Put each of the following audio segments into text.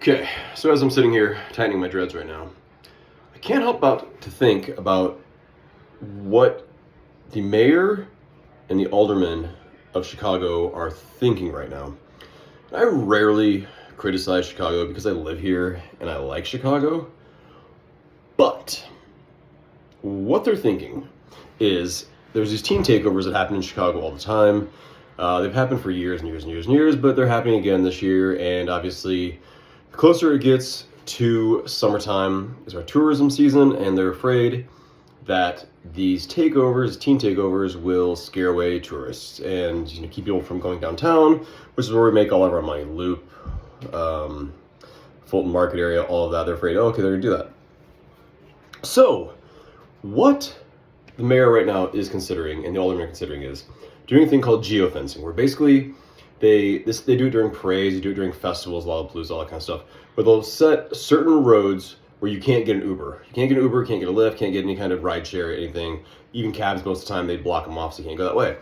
Okay, so as I'm sitting here tightening my dreads right now, I can't help but to think about what the mayor and the aldermen of Chicago are thinking right now. I rarely criticize Chicago because I live here and I like Chicago, but what they're thinking is there's these team takeovers that happen in Chicago all the time. They've happened for years and years and years and years, but they're happening again this year, and obviously the closer it gets to summertime is our tourism season, and they're afraid that these takeovers, team takeovers, will scare away tourists and keep people from going downtown, which is where we make all of our money. Loop, Fulton Market area, all of that. They're afraid, okay, they're gonna do that. So, what the mayor right now is considering, and the aldermen are considering, is doing a thing called geofencing, where basically they do it during parades, they do it during festivals, Lollapalooza, all that kind of stuff, where they'll set certain roads where you can't get an Uber. You can't get an Uber, can't get a Lyft, can't get any kind of ride share or anything. Even cabs, most of the time, they block them off so you can't go that way.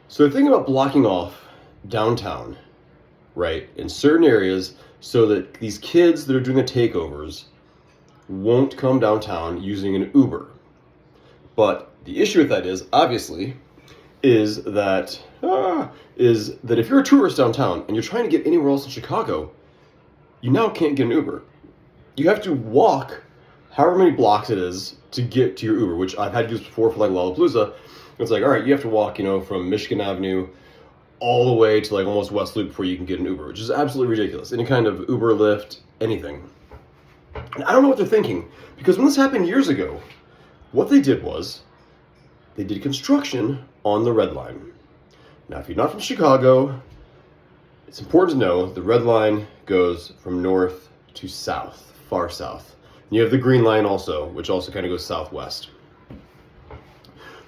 So the thing about blocking off downtown, right, in certain areas so that these kids that are doing the takeovers won't come downtown using an Uber. But the issue with that is, obviously, is that if you're a tourist downtown and you're trying to get anywhere else in Chicago, you now can't get an Uber. You have to walk however many blocks it is to get to your Uber, which I've had to do this before for like Lollapalooza. It's like, all right, you have to walk, from Michigan Avenue all the way to like almost West Loop before you can get an Uber, which is absolutely ridiculous. Any kind of Uber, Lyft, anything. And I don't know what they're thinking, because when this happened years ago, what they did was they did construction on the Red Line. Now, if you're not from Chicago, it's important to know the Red Line goes from north to south, far south. And you have the Green Line also, which also kind of goes southwest.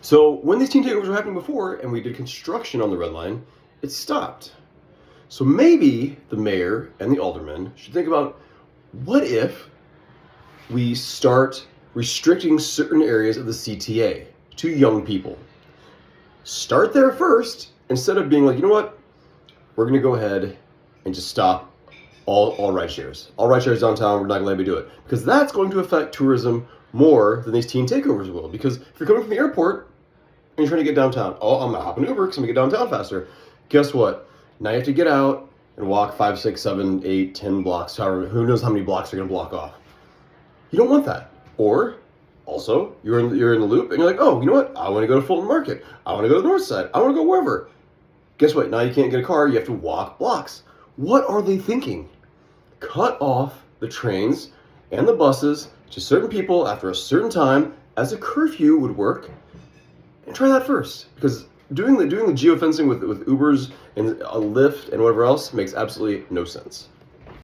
So when these team takeovers were happening before and we did construction on the Red Line, it stopped. So maybe the mayor and the aldermen should think about, what if we start restricting certain areas of the CTA to young people? Start there first, instead of being like, you know what, we're going to go ahead and just stop all ride shares. All ride shares downtown, we're not going to let me do it. Because that's going to affect tourism more than these team takeovers will. Because if you're coming from the airport and you're trying to get downtown, I'm going to hop an Uber because I'm going to get downtown faster. Guess what? Now you have to get out and walk 5, 6, 7, 8, 10 blocks, however, who knows how many blocks they're going to block off. You don't want that. Or also, you're in the loop and you're like, oh, you know what? I want to go to Fulton Market. I want to go to the north side. I want to go wherever. Guess what? Now you can't get a car. You have to walk blocks. What are they thinking? Cut off the trains and the buses to certain people after a certain time, as a curfew would work, and try that first. Because doing the geofencing with Ubers and a Lyft and whatever else makes absolutely no sense.